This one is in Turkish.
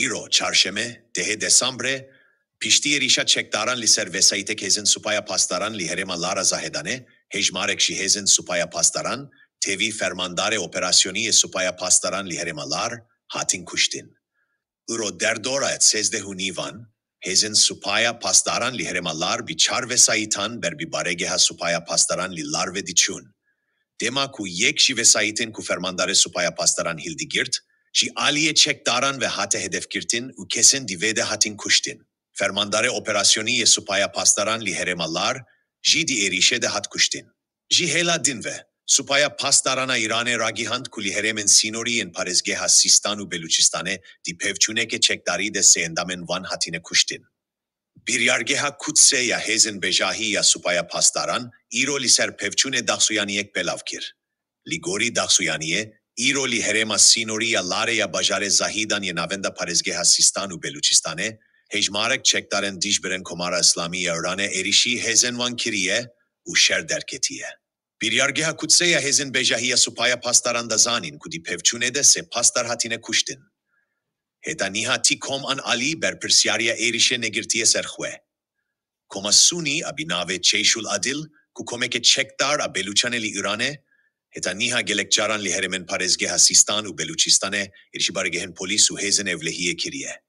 Îro, çarşeme, dehe desambre, pişti rişa çekdaran li ser vesayite kezin supaya pastaran li herema lara zahedane, hejmarek şihezin supaya pastaran, tevi fermandare operasyoniye supaya pastaran li heremalar, hatin kuştin. Îro derdora et sezdehu nivan, hezin supaya pastaran li heremalar bi çar vesayitan ber bi baregeha supaya pastaran li lar ve diçun. Dema ku yek şi vesayitin ku fermandare supaya pastaran hildigirt, şi aliye çekdaran ve hate hedefgirtin u kesin divede hatin kuştin. Fermandare operasyoniye supaya pastaran li heremalar, jidi erişe de hat kuştin. Ji hela dinve, supaya pastarana İran'e ragihant ku li heremen sinoriyen parezgeha Sistan u Beluçistan'e di pevçuneke çekdari de seendamen van hatine kuştin. Bir yargeha kutse ya hezin bejahi ya supaya pastaran, îro li ser pevçune daxuyaniyek belavkir. Ligori daxuyaniye, îro li herema sinori ya lare ya bajare zahidan ye navenda parezgeha Sistan u Beluçistan'e, hejmarek çekdaren dijberen komara İslami ya İran'e erişi hezen van kiriye u şer derketiye. Bir yargeha kutse ya hezin bejahi ya supaya pastaran da zanin kudi pevçune de se pastar hatine kuştin. Heta nihati kom an ali ber persiarya erişe negirtiye serxwe. Koma suni abinave çeşul adil ku komeke çekdar a Beluçaneli İran'e, heta niha gelekçaran li heremen parezgeha Sistan u Beluçistan'e erişi bargehen polisu hezen evlehiye kiriye.